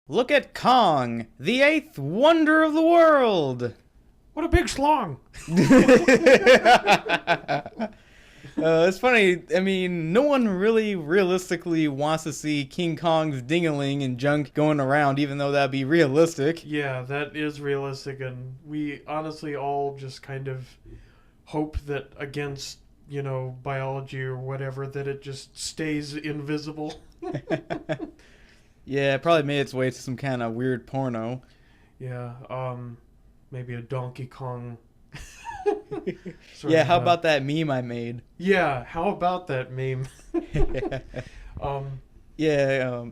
Look at Kong, the eighth wonder of the world! What a big schlong! It's funny, I mean, no one really realistically wants to see King Kong's ding-a-ling and junk going around, even though that'd be realistic. Yeah, that is realistic, and we honestly all just kind of hope that against, biology or whatever, that it just stays invisible. Yeah, it probably made its way to some kind of weird porno. Yeah, maybe a Donkey Kong. Yeah, how about that meme I made? Yeah, how about that meme? Yeah, yeah.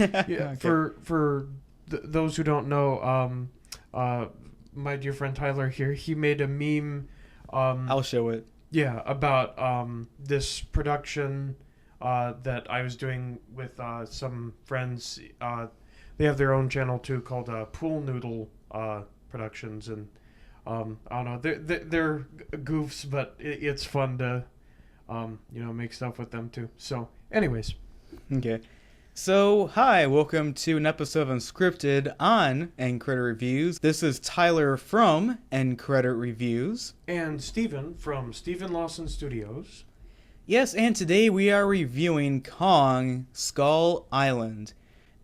Okay. For those who don't know, my dear friend Tyler here, he made a meme. I'll show it. Yeah, about this production that I was doing with some friends. They have their own channel too, called Pool Noodle Productions, and I don't know, they're goofs, but it's fun to make stuff with them too. So, anyways, Okay. So, hi, welcome to an episode of Unscripted on EndCreditReviews. This is Tyler from EndCreditReviews. and Steven from Steven Lawson Studios. Yes, and today we are reviewing Kong Skull Island.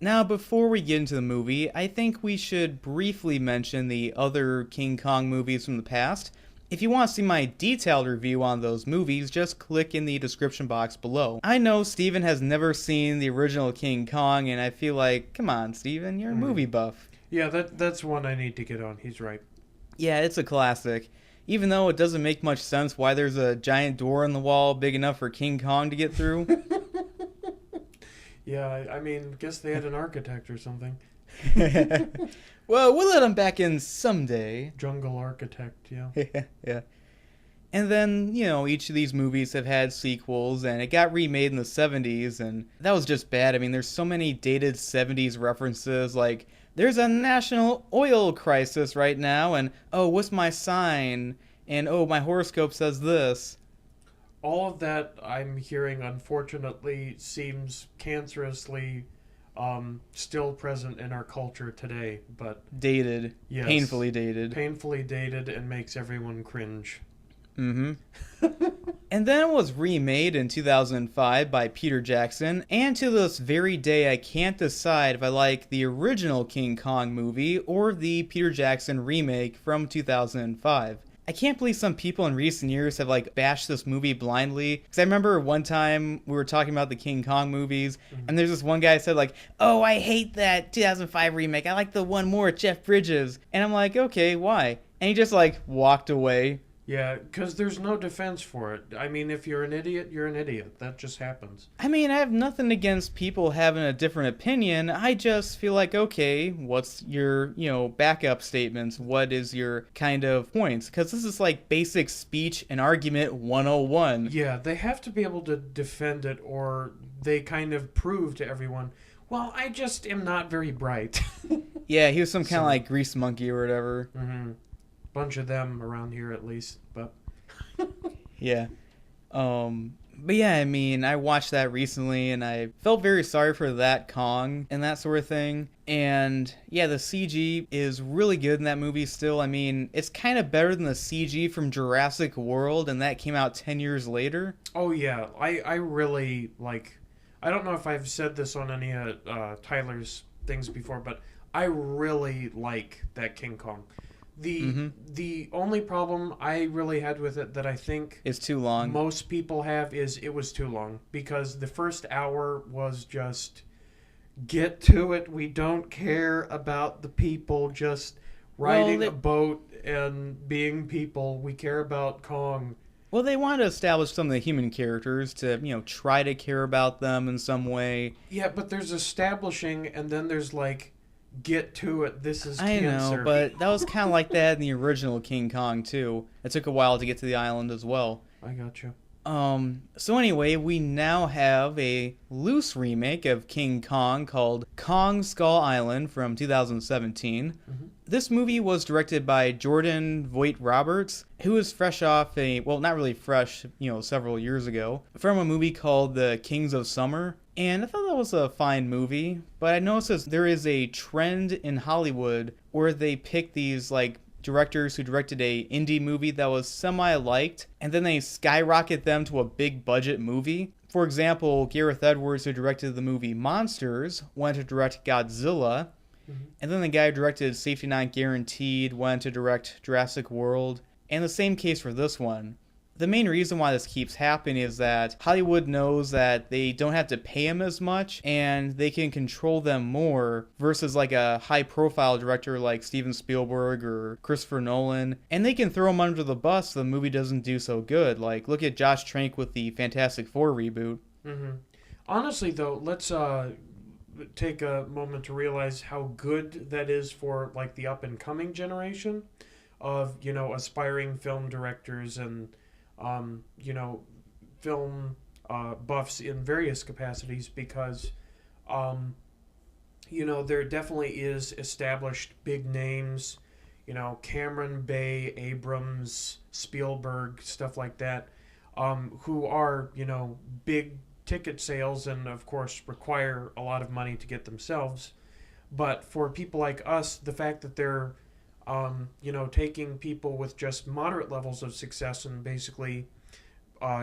Now, before we get into the movie, I think we should briefly mention the other King Kong movies from the past. If you want to see my detailed review on those movies, just click in the description box below. I know Steven has never seen the original King Kong, and I feel like, come on, Steven, you're a movie buff. Yeah, that's one I need to get on. He's right. Yeah, it's a classic. Even though it doesn't make much sense why there's a giant door in the wall big enough for King Kong to get through. Yeah, I mean, guess they had an architect or something. Well, we'll let him back in someday. Jungle architect, yeah. Yeah. And then, each of these movies have had sequels, and it got remade in the 70s, and that was just bad. I mean, there's so many dated 70s references, like, there's a national oil crisis right now, and, oh, what's my sign? And, oh, my horoscope says this. All of that, I'm hearing, unfortunately, seems cancerously still present in our culture today, but Dated. yes, Painfully dated. painfully dated, and makes everyone cringe. Mm-hmm. And then it was remade in 2005 by Peter Jackson, and to this very day I can't decide if I like the original King Kong movie or the Peter Jackson remake from 2005. I can't believe some people in recent years have bashed this movie blindly. Because I remember one time we were talking about the King Kong movies, and there's this one guy who said oh, I hate that 2005 remake. I like the one more with Jeff Bridges. And I'm like, okay, why? And he just walked away. Yeah, because there's no defense for it. I mean, if you're an idiot, you're an idiot. That just happens. I mean, I have nothing against people having a different opinion. I just feel like, okay, what's your, backup statements? What is your kind of points? Because this is basic speech and argument 101. Yeah, they have to be able to defend it, or they kind of prove to everyone, well, I just am not very bright. Yeah, he was some kind of grease monkey or whatever. Mm-hmm. Bunch of them around here at least, but Yeah. But yeah, I mean, I watched that recently and I felt very sorry for that Kong and that sort of thing. And yeah, the CG is really good in that movie still. I mean, it's kind of better than the CG from Jurassic World, and that came out 10 years later. oh yeah, I really I don't know if I've said this on any of Tyler's things before, but I really like that King Kong. The only problem I really had with it that I think It's too long. most people have is it was too long, because the first hour was just get to it. We don't care about the people just riding a boat and being people. We care about Kong. Well, they wanted to establish some of the human characters to, try to care about them in some way. Yeah, but there's establishing, and then there's get to it. This is I cancer. know, but that was kind of like that in the original King Kong, too. It took a while to get to the island as well. I got you. So anyway, we now have a loose remake of King Kong called Kong Skull Island from 2017. This movie was directed by Jordan Vogt-Robers, who was fresh off well, not really fresh, several years ago, from a movie called The Kings of Summer. And I thought that was a fine movie, but I noticed there is a trend in Hollywood where they pick these like directors who directed a indie movie that was semi-liked, and then they skyrocket them to a big budget movie. For example, Gareth Edwards, who directed the movie Monsters, went to direct Godzilla, and then the guy who directed Safety Not Guaranteed went to direct Jurassic World, and the same case for this one. The main reason why this keeps happening is that Hollywood knows that they don't have to pay them as much and they can control them more versus like a high-profile director like Steven Spielberg or Christopher Nolan, and they can throw them under the bus so the movie doesn't do so good. Like, look at Josh Trank with the Fantastic Four reboot. Honestly, though, let's take a moment to realize how good that is for like the up-and-coming generation of, you know, aspiring film directors and film buffs in various capacities, because, there definitely is established big names, Cameron, Bay, Abrams, Spielberg, stuff like that, who are, big ticket sales and, of course, require a lot of money to get themselves. But for people like us, the fact that they're taking people with just moderate levels of success and basically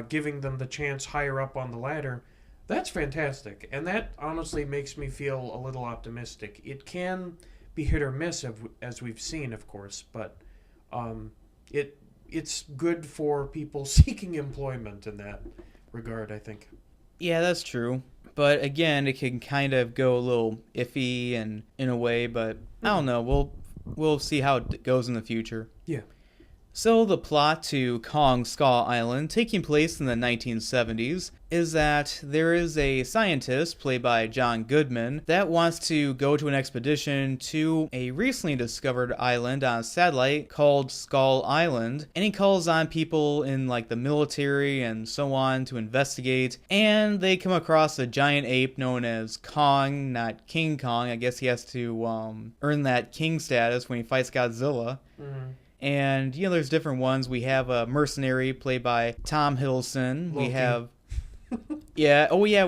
giving them the chance higher up on the ladder, that's fantastic. And that honestly makes me feel a little optimistic. It can be hit or miss, as we've seen, of course, but it's good for people seeking employment in that regard, I think. Yeah, that's true. But again, it can kind of go a little iffy and in a way, but I don't know. We'll see how it goes in the future. Yeah. So the plot to Kong Skull Island, taking place in the 1970s, is that there is a scientist, played by John Goodman, that wants to go to an expedition to a recently discovered island on a satellite called Skull Island, and he calls on people in like the military and so on to investigate, and they come across a giant ape known as Kong, not King Kong. I guess he has to earn that king status when he fights Godzilla. And, there's different ones. We have a mercenary played by Tom Hiddleston. Loki. We have...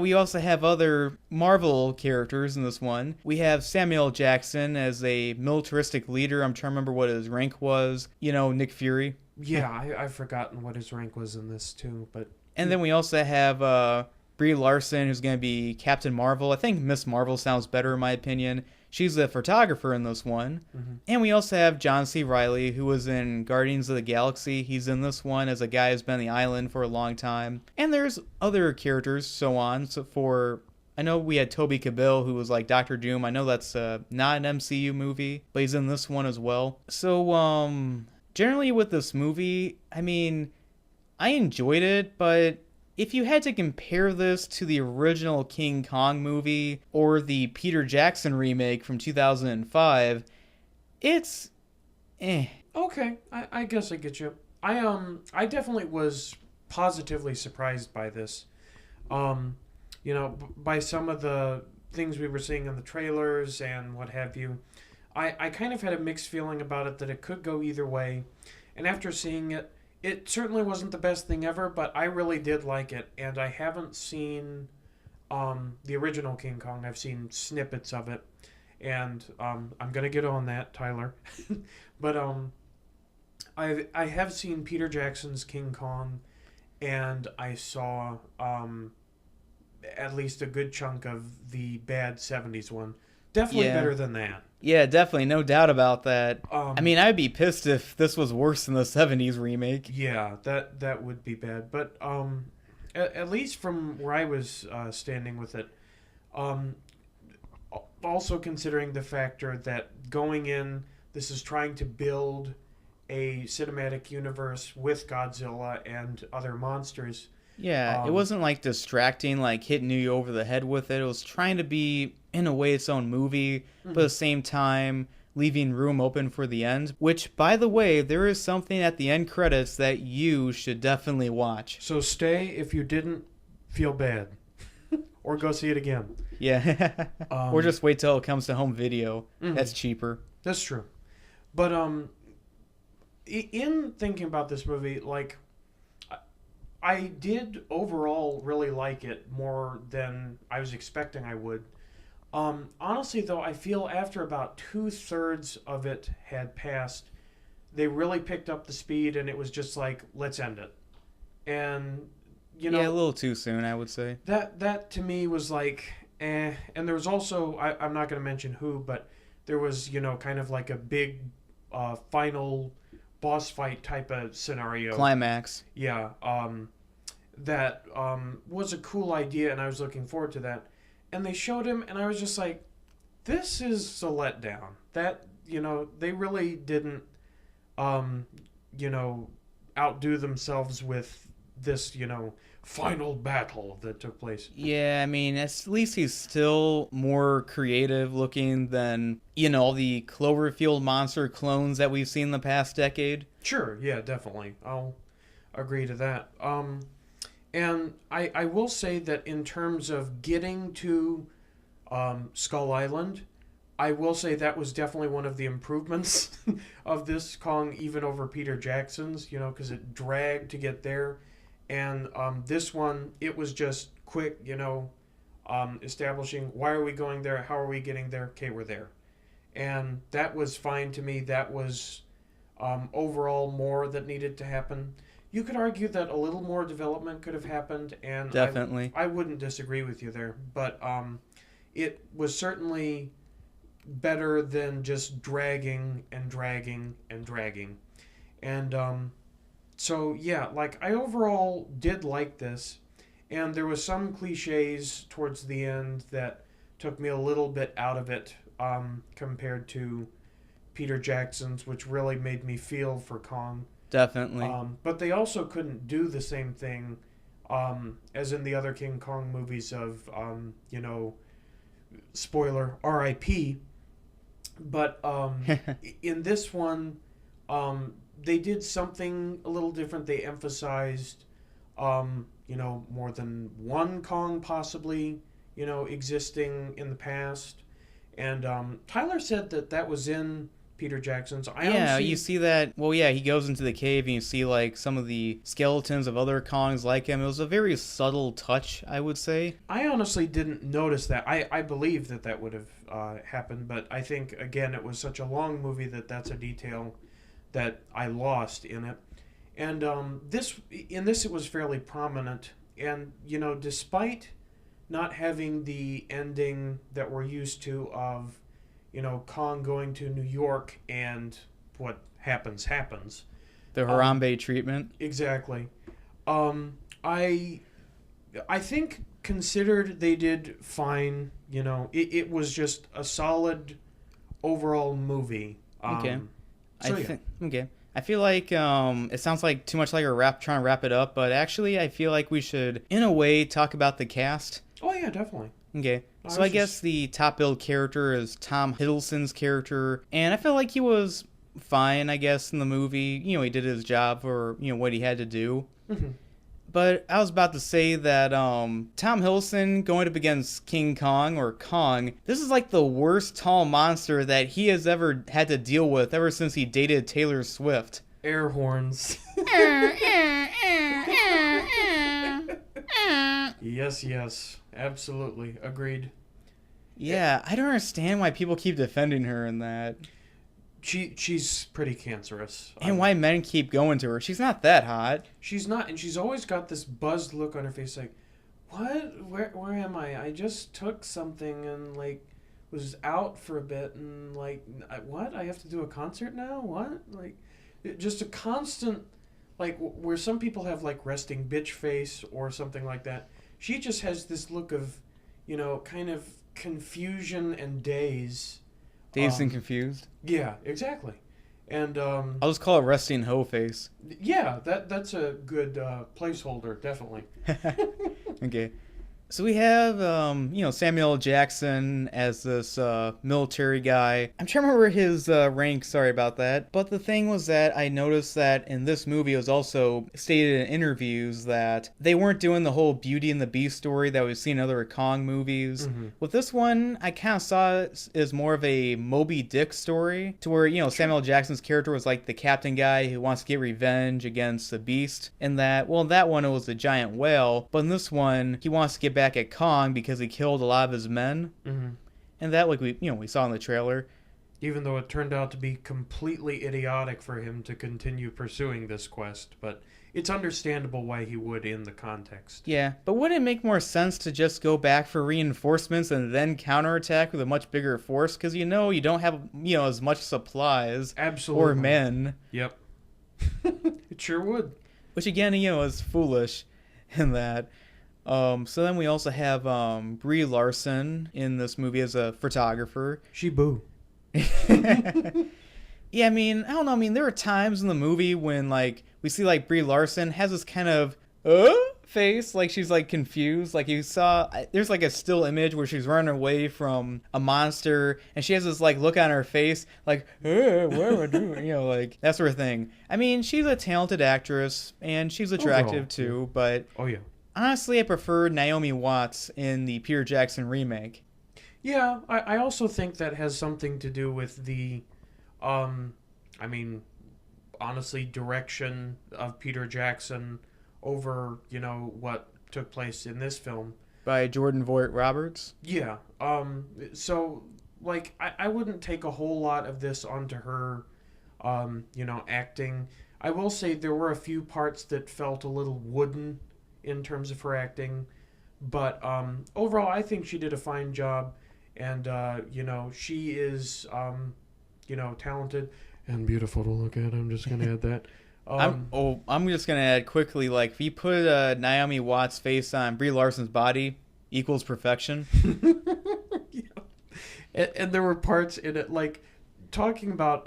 we also have other Marvel characters in this one. We have Samuel Jackson as a militaristic leader. I'm trying to remember what his rank was. Nick Fury. Yeah, I've forgotten what his rank was in this, too. But And then we also have Brie Larson, who's going to be Captain Marvel. I think Miss Marvel sounds better, in my opinion. She's the photographer in this one. And we also have John C. Reilly, who was in Guardians of the Galaxy. He's in this one as a guy who's been on the island for a long time. And there's other characters, so on. I know we had Toby Kebbell, who was like Doctor Doom. I know that's not an MCU movie, but he's in this one as well. So, generally with this movie, I mean, I enjoyed it, but if you had to compare this to the original King Kong movie or the Peter Jackson remake from 2005, it's Okay, I guess I get you. I definitely was positively surprised by this. By some of the things we were seeing in the trailers and what have you. I kind of had a mixed feeling about it, that it could go either way. And after seeing it, it certainly wasn't the best thing ever, but I really did like it. And I haven't seen the original King Kong. I've seen snippets of it. And I'm going to get on that, Tyler. But I have seen Peter Jackson's King Kong, and I saw at least a good chunk of the bad 70s one. Definitely better than that. Yeah, definitely. No doubt about that. I mean, I'd be pissed if this was worse than the 70s remake. Yeah, that would be bad. But at least from where I was standing with it, also considering the factor that going in, this is trying to build a cinematic universe with Godzilla and other monsters. Yeah, it wasn't like distracting, like hitting you over the head with it. It was trying to be, in a way, its own movie, but at the same time, leaving room open for the end. Which, by the way, there is something at the end credits that you should definitely watch. So stay if you didn't feel bad. Or go see it again. Yeah. Or just wait till it comes to home video. That's cheaper. That's true. But in thinking about this movie, like, I did overall really like it more than I was expecting I would. Honestly, though, I feel after about 2/3 of it had passed, they really picked up the speed, and it was just like, let's end it. And Yeah, a little too soon, I would say. that to me was like, eh. And there was also, I'm not going to mention who, but there was kind of like a big final boss fight type of scenario. Climax. Yeah. That was a cool idea, and I was looking forward to that. And they showed him, and I was just like, this is a letdown. That, they really didn't, you know, outdo themselves with this, final battle that took place. Yeah, I mean, at least he's still more creative looking than, all the Cloverfield monster clones that we've seen in the past decade. Sure, yeah, definitely. I'll agree to that. And I will say that in terms of getting to Skull Island, I will say that was definitely one of the improvements of this Kong, even over Peter Jackson's, because it dragged to get there. And this one, it was just quick, establishing why are we going there, how are we getting there, okay, we're there. And that was fine to me. That was overall more that needed to happen. You could argue that a little more development could have happened, and Definitely. I wouldn't disagree with you there. But it was certainly better than just dragging and dragging and dragging. And so, yeah, like, I overall did like this. And there was some cliches towards the end that took me a little bit out of it compared to Peter Jackson's, which really made me feel for Kong. Definitely. But they also couldn't do the same thing as in the other King Kong movies of, spoiler, R.I.P. But in this one, they did something a little different. They emphasized, more than one Kong possibly, existing in the past. And Tyler said that was in Peter Jackson's. You see that. Well, yeah, he goes into the cave and you see like some of the skeletons of other Kongs like him. It was a very subtle touch, I would say. I honestly didn't notice that. I believe that would have happened, but I think again it was such a long movie that's a detail that I lost in it. And this it was fairly prominent. And despite not having the ending that we're used to of Kong going to New York and what happens. The Harambe treatment. Exactly. I think considered they did fine. It was just a solid overall movie. Okay. Okay. I feel like it sounds like too much like trying to wrap it up, but actually I feel like we should, in a way, talk about the cast. Oh yeah, definitely. Okay. So I guess the top billed character is Tom Hiddleston's character, and I feel like he was fine, I guess, in the movie. He did his job for, what he had to do. Mm-hmm. But I was about to say that Tom Hiddleston going up against King Kong, or Kong, this is like the worst tall monster that he has ever had to deal with ever since he dated Taylor Swift. Air horns. Yes, absolutely. Agreed. Yeah, I don't understand why people keep defending her in that. She's pretty cancerous. And why men keep going to her. She's not that hot. She's not, and she's always got this buzzed look on her face like, what? Where am I? I just took something and, like, was out for a bit and, like, what? I have to do a concert now? What? Like, just a constant, like, where some people have, like, resting bitch face or something like that. She just has this look of, kind of confusion and daze. Dazed and confused? Yeah, exactly. And I'll just call it resting hoe face. Yeah, that's a good placeholder, definitely. Okay. So we have, Samuel L. Jackson as this military guy. I'm trying to remember his rank, sorry about that. But the thing was that I noticed that in this movie, it was also stated in interviews that they weren't doing the whole Beauty and the Beast story that we've seen in other Kong movies. Mm-hmm. With this one, I kind of saw it as more of a Moby Dick story, to where, Samuel L. Jackson's character was like the captain guy who wants to get revenge against the Beast. And that, well, in that one, it was a giant whale. But in this one, he wants to get back at Kong because he killed a lot of his men. Mm-hmm. And that, like we saw in the trailer. Even though it turned out to be completely idiotic for him to continue pursuing this quest, but it's understandable why he would in the context. Yeah, but wouldn't it make more sense to just go back for reinforcements and then counterattack with a much bigger force? Because you don't have as much supplies. Absolutely. Or men. Yep. It sure would. Which again, is foolish in that. So then we also have Brie Larson in this movie as a photographer. She boo. Yeah, I don't know. There are times in the movie when, we see, Brie Larson has this kind of, face, she's, confused. You saw, there's, a still image where she's running away from a monster, and she has this, look on her face, what am I doing? That sort of thing. She's a talented actress, and she's attractive, too, but... Oh, yeah. Honestly, I prefer Naomi Watts in the Peter Jackson remake. Yeah, I also think that has something to do with the, honestly, direction of Peter Jackson over, what took place in this film. By Jordan Vogt-Robers? Yeah. So, I wouldn't take a whole lot of this onto her, acting. I will say there were a few parts that felt a little wooden in terms of her acting, but overall I think she did a fine job, and she is talented and beautiful to look at. I'm just gonna add that. I'm just gonna add quickly, if you put Naomi Watts' face on Brie Larson's body, equals perfection. Yeah. And there were parts in it, talking about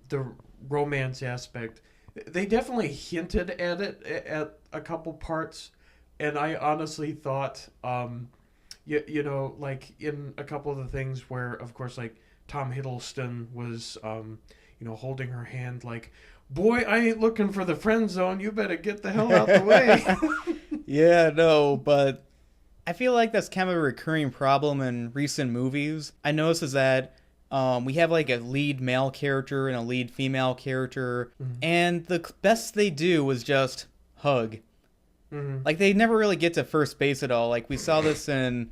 the romance aspect. They definitely hinted at it at a couple parts. And I honestly thought, in a couple of the things where, of course, Tom Hiddleston was, holding her hand boy, I ain't looking for the friend zone. You better get the hell out the way. Yeah, no, but I feel like that's kind of a recurring problem in recent movies. I noticed is that we have a lead male character and a lead female character, mm-hmm. and the best they do was just hug. Mm-hmm. They never really get to first base at all. We saw this in,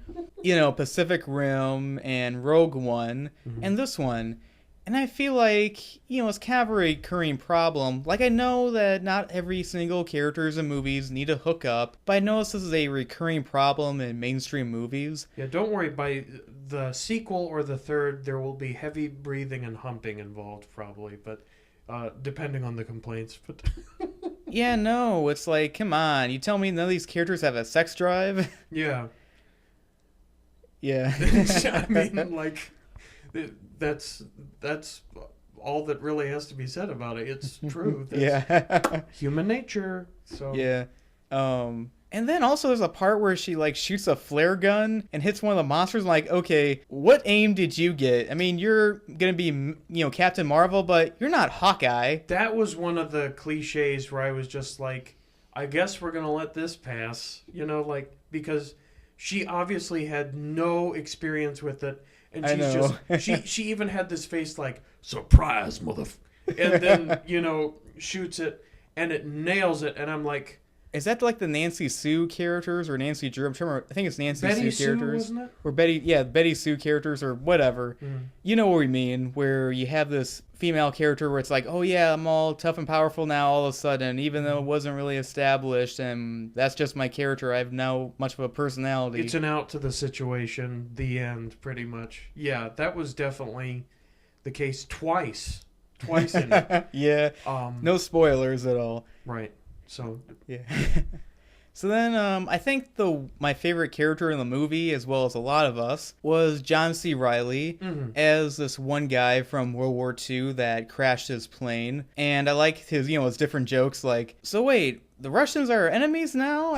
Pacific Rim and Rogue One, mm-hmm. and this one. And I feel it's kind of a recurring problem. I know that not every single characters in movies need to hook up, but I notice this is a recurring problem in mainstream movies. Yeah, don't worry. By the sequel or the third, there will be heavy breathing and humping involved, probably, but depending on the complaints. But yeah, no, it's come on. You tell me none of these characters have a sex drive? Yeah. Yeah. That's all that really has to be said about it. It's true. That's yeah. human nature. So yeah. And then also there's a part where she shoots a flare gun and hits one of the monsters. I'm okay, what aim did you get? You're gonna be Captain Marvel, but you're not Hawkeye. That was one of the cliches where I was just I guess we're gonna let this pass. Because she obviously had no experience with it. And she even had this face surprise, and then, shoots it, and it nails it, and I'm is that the Nancy Sue characters or Nancy Drew? I think it's Nancy Betty Sue characters. Sue, wasn't it? Or Betty Sue characters or whatever. Mm. You know what we mean, where you have this female character where it's oh yeah, I'm all tough and powerful now all of a sudden, even though it wasn't really established, and that's just my character. I have no much of a personality. It's an out to the situation, the end, pretty much. Yeah, that was definitely the case twice in it. Yeah, no spoilers at all. Right. So yeah. So then I think my favorite character in the movie, as well as a lot of us, was John C. Reilly, mm-hmm. as this one guy from World War II that crashed his plane. And I liked his different jokes so wait, the Russians are enemies now?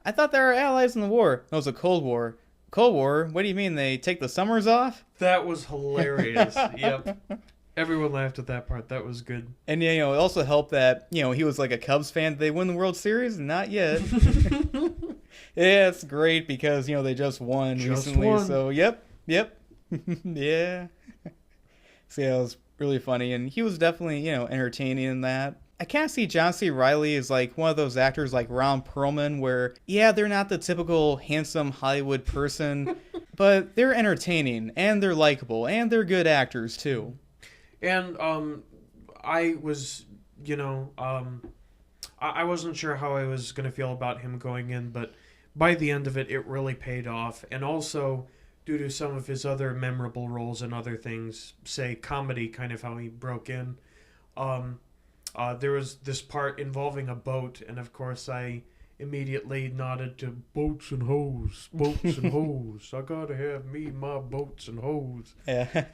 I thought they were allies in the war. It was a Cold War. Cold War? What do you mean, they take the summers off? That was hilarious. Yep. Everyone laughed at that part. That was good. And, it also helped that, he was like a Cubs fan. Did they win the World Series? Not yet. Yeah, it's great because, they just won recently. Won. So, yep. Yeah. So, yeah, it was really funny. And he was definitely, entertaining in that. I kind of see John C. Reilly as like one of those actors like Ron Perlman where, yeah, they're not the typical handsome Hollywood person, but they're entertaining and they're likable and they're good actors too. And I was, I wasn't sure how I was going to feel about him going in, but by the end of it, it really paid off. And also, due to some of his other memorable roles and other things, say comedy, kind of how he broke in, there was this part involving a boat, and of course I immediately nodded to boats and hoes, I gotta have me my boats and hoes. Yeah.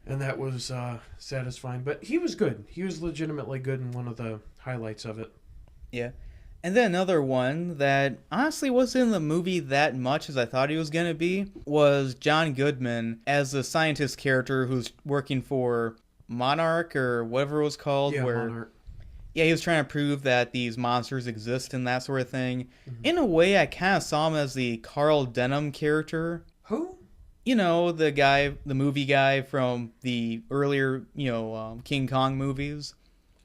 And that was satisfying. But he was good. He was legitimately good in one of the highlights of it. Yeah. And then another one that honestly wasn't in the movie that much as I thought he was going to be was John Goodman as the scientist character who's working for Monarch or whatever it was called. Yeah, where, Monarch. Yeah, he was trying to prove that these monsters exist and that sort of thing. Mm-hmm. In a way, I kind of saw him as the Carl Denham character. Who? The movie guy from the earlier, King Kong movies.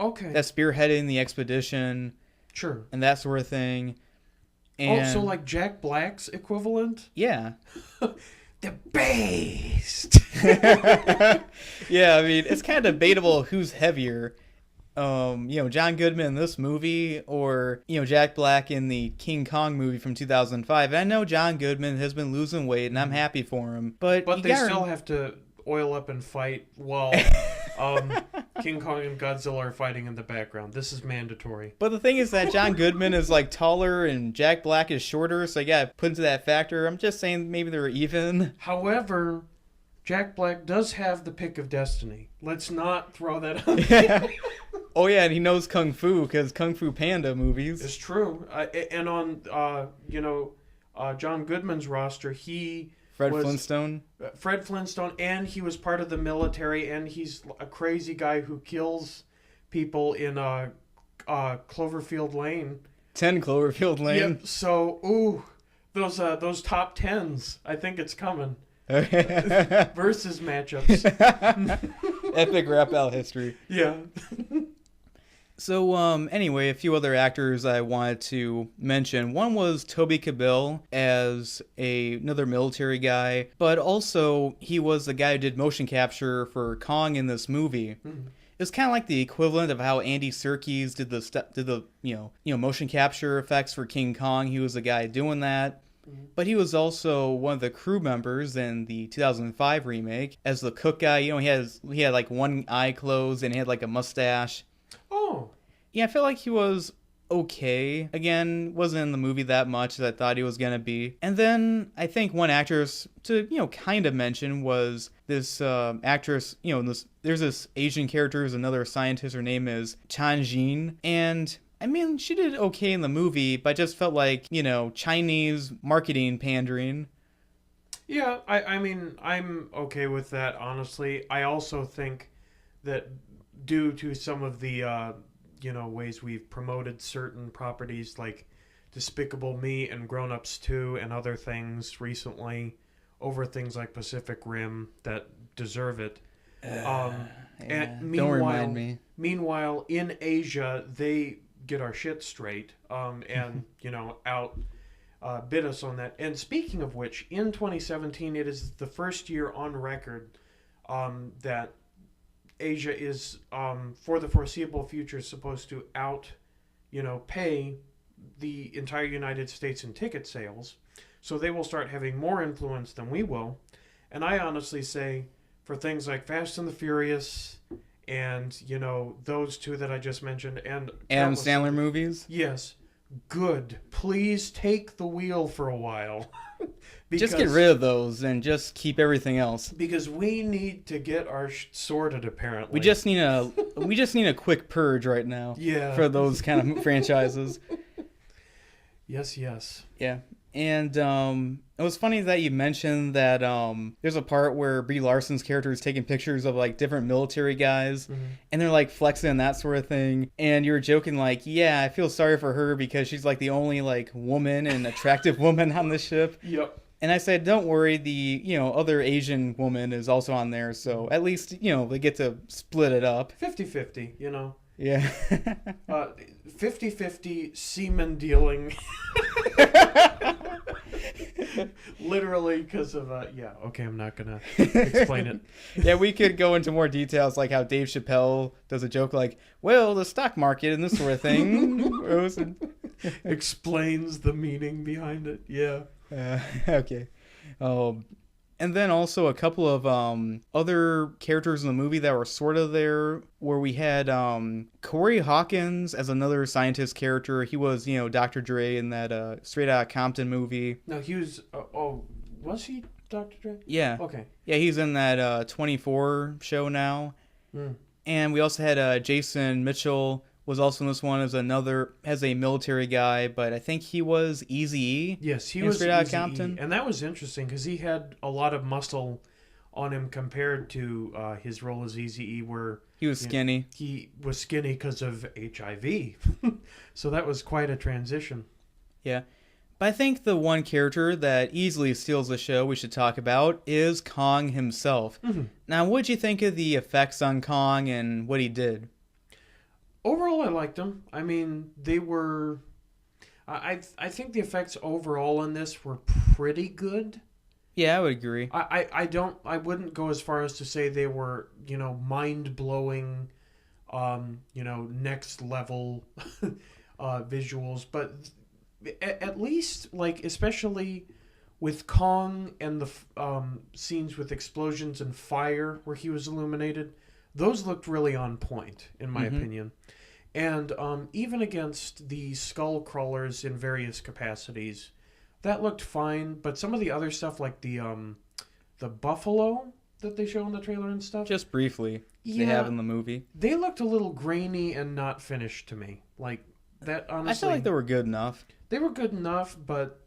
Okay. That spearheading the expedition. Sure. And that sort of thing. And, so like Jack Black's equivalent? Yeah. The beast! Yeah, I mean, it's kind of debatable who's heavier. John Goodman in this movie or, Jack Black in the King Kong movie from 2005. And I know John Goodman has been losing weight and I'm happy for him. But they still have to oil up and fight while King Kong and Godzilla are fighting in the background. This is mandatory. But the thing is that John Goodman is like taller and Jack Black is shorter. So you got to put into that factor. I'm just saying maybe they're even. However, Jack Black does have the pick of destiny. Let's not throw that out there. Oh, yeah, and he knows Kung Fu because Kung Fu Panda movies. It's true. And on, John Goodman's roster, Fred Flintstone, and he was part of the military, and he's a crazy guy who kills people in Cloverfield Lane. 10 Cloverfield Lane. Yep. So, those top tens, I think it's coming. Versus matchups. Epic rap out history. Yeah. So, anyway, a few other actors I wanted to mention. One was Toby Kebbell as another military guy, but also he was the guy who did motion capture for Kong in this movie. Mm-hmm. It's kind of like the equivalent of how Andy Serkis did the motion capture effects for King Kong. He was the guy doing that. Mm-hmm. But he was also one of the crew members in the 2005 remake as the cook guy. He had like one eye closed and he had like a mustache. Oh. Yeah, I feel like he was okay. Again, wasn't in the movie that much as I thought he was going to be. And then I think one actress to, kind of mention was this actress, there's this Asian character who's another scientist. Her name is Chan Jin. And I mean, she did okay in the movie, but I just felt like, Chinese marketing pandering. Yeah, I mean, I'm okay with that, honestly. I also think that due to some of the, ways we've promoted certain properties like Despicable Me and Grown Ups 2 and other things recently over things like Pacific Rim that deserve it. And don't remind me. Meanwhile, in Asia, they get our shit straight and, bid us on that. And speaking of which, in 2017, it is the first year on record that Asia is, for the foreseeable future, supposed to pay the entire United States in ticket sales. So they will start having more influence than we will. And I honestly say, for things like Fast and the Furious and, those two that I just mentioned. And Adam Sandler movies? Yes. Good. Please take the wheel for a while. Just get rid of those and just keep everything else. Because we need to get our sorted, apparently. We just need a quick purge right now. Yeah. For those kind of franchises. Yes, yes. Yeah. And it was funny that you mentioned that there's a part where Brie Larson's character is taking pictures of like different military guys, and they're like flexing and that sort of thing. And you were joking like, yeah, I feel sorry for her because she's like the only like woman and attractive woman on the ship. Yep. And I said, don't worry, the other Asian woman is also on there, so at least they get to split it up. 50-50, Yeah. 50-50 semen dealing. Literally because of okay, I'm not gonna explain it. Yeah, we could go into more details, like how Dave Chappelle does a joke like, well, the stock market and this sort of thing. Explains the meaning behind it. Yeah. Okay. And then also a couple of other characters in the movie that were sort of there, where we had Corey Hawkins as another scientist character. He was, Dr. Dre in that Straight Outta Compton movie. No, he was. Was he Dr. Dre? Yeah. Okay. Yeah, he's in that 24 show now. Mm. And we also had Jason Mitchell was also in this one as a military guy, but I think he was Eazy-E. Yes, he was Straight Outta Compton. And that was interesting because he had a lot of muscle on him compared to his role as Eazy-E, where he was skinny. He was skinny because of HIV. So that was quite a transition. Yeah. But I think the one character that easily steals the show we should talk about is Kong himself. Mm-hmm. Now, what did you think of the effects on Kong and what he did? Overall, I liked them. I mean, they were... I think the effects overall in this were pretty good. Yeah, I would agree. I wouldn't go as far as to say they were, mind-blowing, next level visuals, but at least, especially with Kong and the scenes with explosions and fire where he was illuminated, those looked really on point, in my opinion. And even against the skull crawlers in various capacities, that looked fine. But some of the other stuff, like the buffalo that they show in the trailer and stuff, just briefly, they have in the movie, they looked a little grainy and not finished to me. Like that, honestly, I feel like they were good enough. They were good enough, but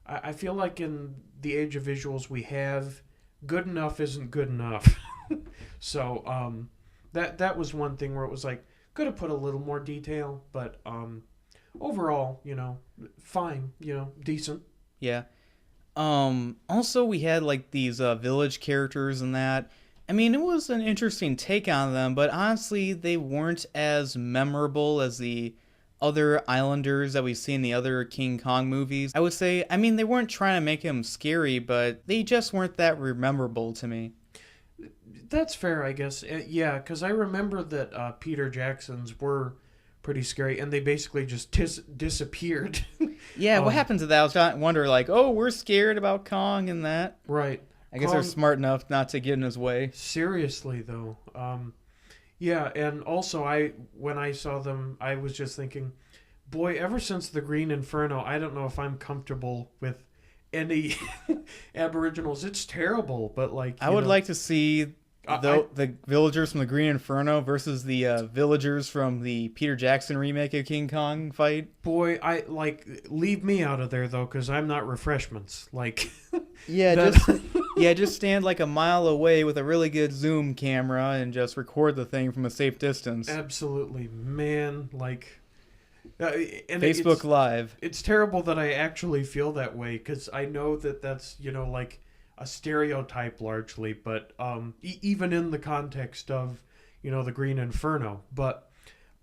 I feel like in the age of visuals we have, good enough isn't good enough. So that was one thing where it was like, could have put a little more detail, but overall, fine, decent. Yeah. Also, we had like these village characters and that. I mean, it was an interesting take on them, but honestly, they weren't as memorable as the other islanders that we see in the other King Kong movies. I would say, I mean, they weren't trying to make him scary, but they just weren't that memorable to me. That's fair, I guess. Yeah, because I remember that Peter Jackson's were pretty scary, and they basically just disappeared. Yeah, what happened to that? I was trying to wonder, like, oh, we're scared about Kong and that. Right. I guess they're smart enough not to get in his way. Seriously, though. Yeah, and also, when I saw them, I was just thinking, boy, ever since the Green Inferno, I don't know if I'm comfortable with any Aboriginals. It's terrible, but I would like to see the villagers from the Green Inferno versus the villagers from the Peter Jackson remake of King Kong fight. Boy, leave me out of there though, because I'm not refreshments. Just stand like a mile away with a really good zoom camera and just record the thing from a safe distance. Absolutely, man. And Facebook Live. It's terrible that I actually feel that way, because I know that that's a stereotype largely, but even in the context of the Green Inferno, but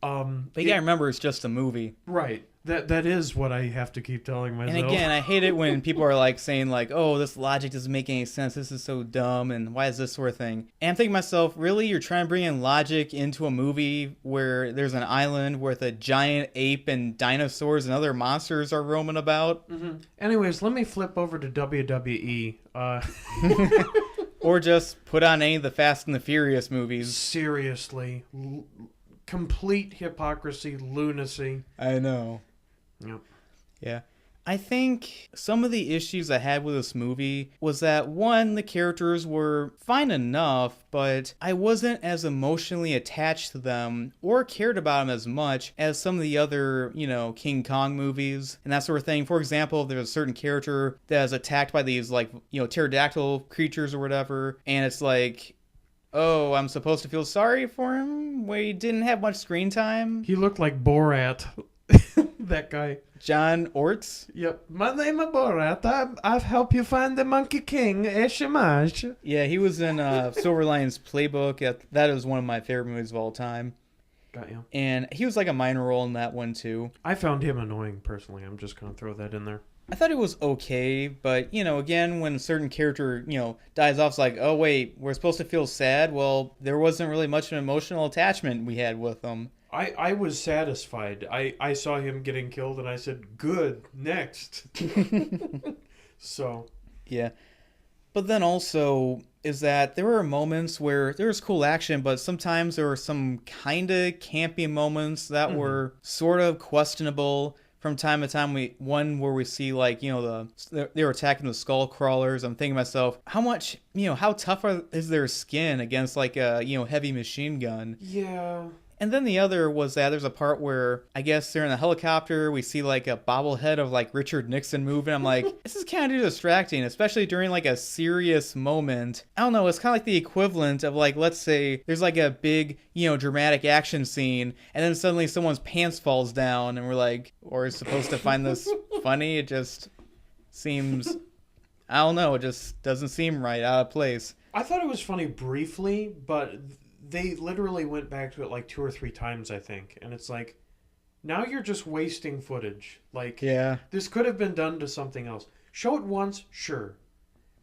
you gotta remember it's just a movie, right? That is what I have to keep telling myself. And again, I hate it when people are saying oh, this logic doesn't make any sense, this is so dumb, and why is this sort of thing? And I'm thinking to myself, really, you're trying to bring in logic into a movie where there's an island with a giant ape and dinosaurs and other monsters are roaming about? Mm-hmm. Anyways, let me flip over to WWE. Or just put on any of the Fast and the Furious movies. Seriously. Complete hypocrisy, lunacy. I know. Yep. Yeah. I think some of the issues I had with this movie was that, one, the characters were fine enough, but I wasn't as emotionally attached to them or cared about them as much as some of the other, King Kong movies and that sort of thing. For example, there's a certain character that is attacked by these, pterodactyl creatures or whatever, and it's like, oh, I'm supposed to feel sorry for him? We didn't have much screen time? He looked like Borat. That guy. John Orts? Yep. My name is Borat. I've helped you find the Monkey King. Eshimaj. Yeah, he was in Silver Linings Playbook. That is one of my favorite movies of all time. Got you. And he was like a minor role in that one, too. I found him annoying, personally. I'm just going to throw that in there. I thought it was okay, but, again, when a certain character, dies off, it's like, oh, wait, we're supposed to feel sad? Well, there wasn't really much of an emotional attachment we had with them. I was satisfied. I saw him getting killed, and I said, good, next. So. Yeah. But then also is that there were moments where there was cool action, but sometimes there were some kind of campy moments that were sort of questionable. From time to time, where we see they were attacking the skull crawlers. I'm thinking to myself, how much, how tough is their skin against a heavy machine gun? Yeah. And then the other was that there's a part where I guess they're in a helicopter. We see a bobblehead of Richard Nixon moving. I'm like, this is kind of distracting, especially during a serious moment. I don't know. It's kind of like the equivalent of let's say there's a big, dramatic action scene, and then suddenly someone's pants falls down, and we're supposed to find this funny. It just seems, I don't know. It just doesn't seem right, out of place. I thought it was funny briefly, but they literally went back to it 2 or 3 times, I think. And it's now you're just wasting footage. Yeah. This could have been done to something else. Show it once, sure.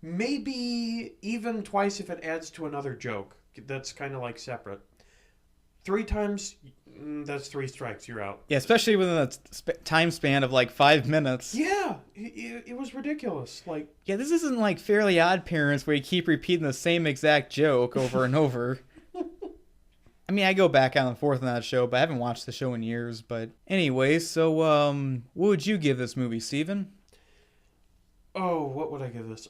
Maybe even twice if it adds to another joke. That's kind of separate. 3 times, that's 3 strikes. You're out. Yeah, especially within a time span of 5 minutes. Yeah, it was ridiculous. Yeah, this isn't Fairly Odd Parents where you keep repeating the same exact joke over and over. I mean, I go back on and forth on that show, but I haven't watched the show in years. But anyway, so what would you give this movie, Steven? Oh, what would I give this?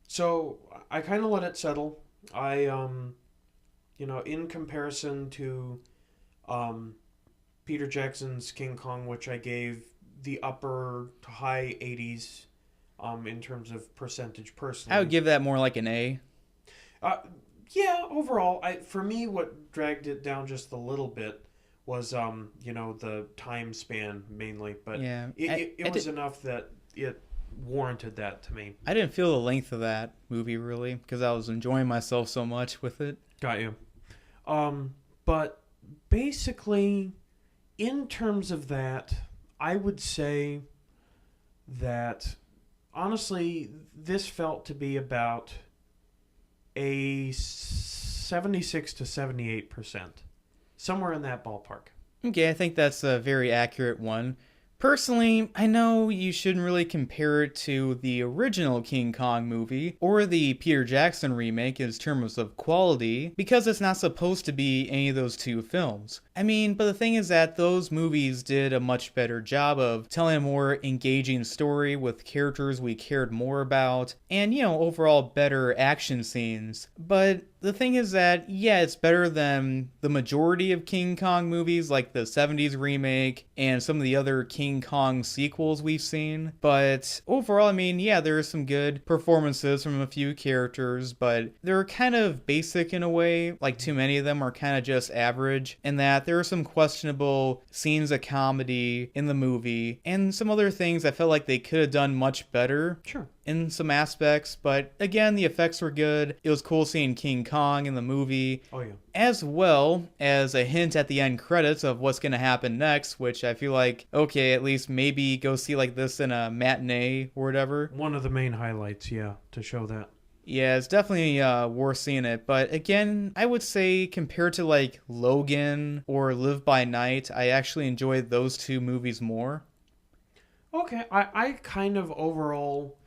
So I kind of let it settle. I in comparison to Peter Jackson's King Kong, which I gave the upper to high 80s in terms of percentage personally. I would give that more like an A. Yeah, overall, for me, what dragged it down just a little bit was, the time span mainly. But yeah, it was enough that it warranted that to me. I didn't feel the length of that movie, really, because I was enjoying myself so much with it. Got you. But basically, in terms of that, I would say that, honestly, this felt to be about a 76 to 78%. Somewhere in that ballpark. Okay, I think that's a very accurate one. Personally, I know you shouldn't really compare it to the original King Kong movie or the Peter Jackson remake in terms of quality, because it's not supposed to be any of those two films. I mean, but the thing is that those movies did a much better job of telling a more engaging story with characters we cared more about, and, overall better action scenes. But the thing is that, yeah, it's better than the majority of King Kong movies, like the 70s remake and some of the other King Kong sequels we've seen. But overall, I mean, yeah, there are some good performances from a few characters, but they're kind of basic in a way. Too many of them are kind of just average, and that there are some questionable scenes of comedy in the movie, and some other things I felt like they could have done much better. Sure. In some aspects, but again, the effects were good. It was cool seeing King Kong in the movie. Oh, yeah. As well as a hint at the end credits of what's going to happen next, which I feel like, okay, at least maybe go see this in a matinee or whatever. One of the main highlights, yeah, to show that. Yeah, it's definitely worth seeing it. But again, I would say compared to Logan or Live by Night, I actually enjoyed those two movies more. Okay, I kind of overall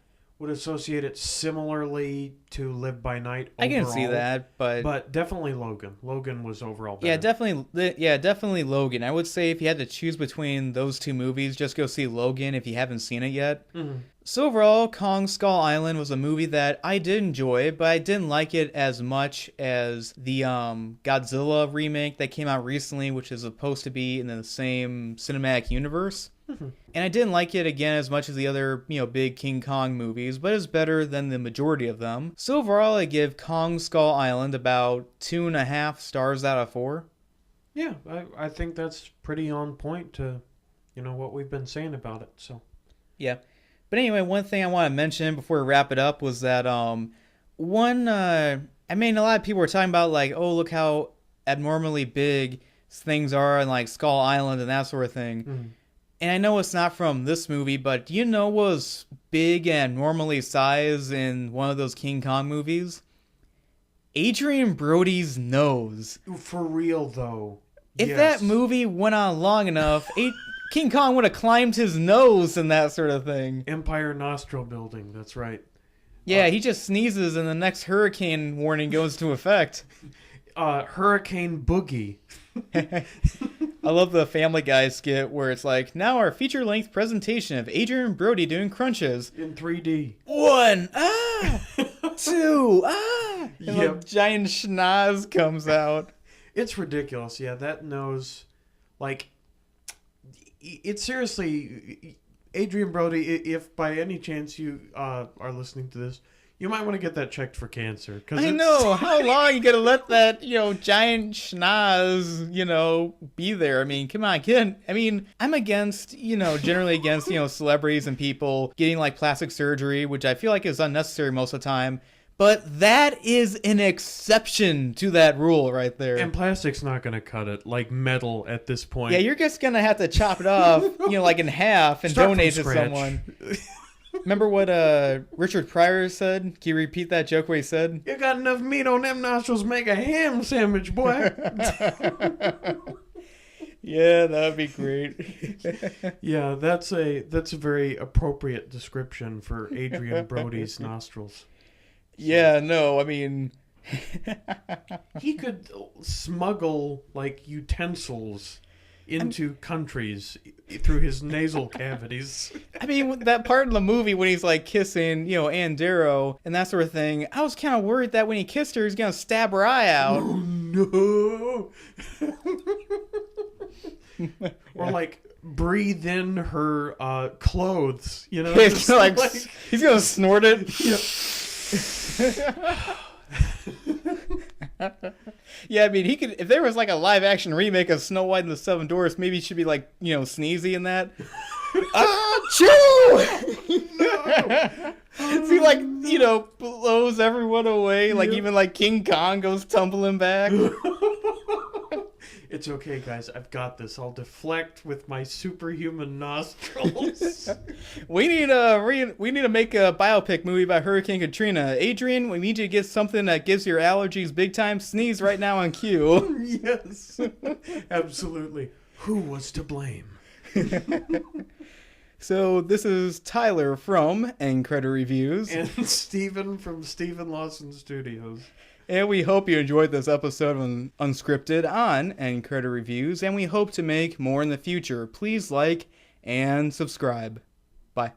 would associate it similarly to Live by Night overall. I can see that, But definitely Logan. Logan was overall better. yeah, definitely Logan. I would say if you had to choose between those two movies, just go see Logan if you haven't seen it yet. Mm-hmm. So overall, Kong Skull Island was a movie that I did enjoy, but I didn't like it as much as the Godzilla remake that came out recently, which is supposed to be in the same cinematic universe. Mm-hmm. And I didn't like it again as much as the other, big King Kong movies, but it's better than the majority of them. So overall, I give Kong Skull Island about 2.5 stars out of 4. Yeah, I think that's pretty on point to, what we've been saying about it. So. Yeah. But anyway, one thing I want to mention before we wrap it up was that a lot of people were talking about like, oh, look how abnormally big things are in like Skull Island and that sort of thing. Mm-hmm. And I know it's not from this movie, but do you know what was big and normally sized in one of those King Kong movies? Adrian Brody's nose. For real, though. If yes. that movie went on long enough, King Kong would have climbed his nose and that sort of thing. Empire Nostril Building, that's right. Yeah, he just sneezes and the next hurricane warning goes into effect. Hurricane Boogie. I love the Family Guy skit where it's like, now our feature-length presentation of Adrian Brody doing crunches. In 3D. 1, 2, and Yep. a giant schnoz comes out. It's ridiculous. Yeah, that nose, like, it's seriously, Adrian Brody, if by any chance you are listening to this, you might want to get that checked for cancer. I know. How long you gonna let that, giant schnoz, be there? I mean, come on, kid. I mean, I'm against, generally against, celebrities and people getting like plastic surgery, which I feel like is unnecessary most of the time. But that is an exception to that rule right there. And plastic's not going to cut it, like metal at this point. Yeah, you're just going to have to chop it off, like in half and Start donate from to scratch. someone. Remember what Richard Pryor said? Can you repeat that joke what he said? You got enough meat on them nostrils, make a ham sandwich, boy. Yeah, that would be great. Yeah, that's a very appropriate description for Adrian Brody's nostrils. Yeah, no, I mean... He could smuggle, like, utensils into countries through his nasal cavities. I mean, that part of the movie when he's, like, kissing, Ann Darrow and that sort of thing, I was kind of worried that when he kissed her, he's going to stab her eye out. Oh, no! Or, like, breathe in her clothes, He's like, he's going to snort it. Yeah, I mean, he could, if there was like a live action remake of Snow White and the Seven Dwarfs, maybe it should be like, sneezy in that. No! He like, blows everyone away, like even like King Kong goes tumbling back. It's okay, guys. I've got this. I'll deflect with my superhuman nostrils. We need to make a biopic movie about Hurricane Katrina. Adrian, we need you to get something that gives your allergies big time. Sneeze right now on cue. Yes, absolutely. Who was to blame? So this is Tyler from EndCreditReviews. And Steven from Steven Lawson Studios. And we hope you enjoyed this episode of Unscripted on EndCreditReviews, and we hope to make more in the future. Please like and subscribe. Bye.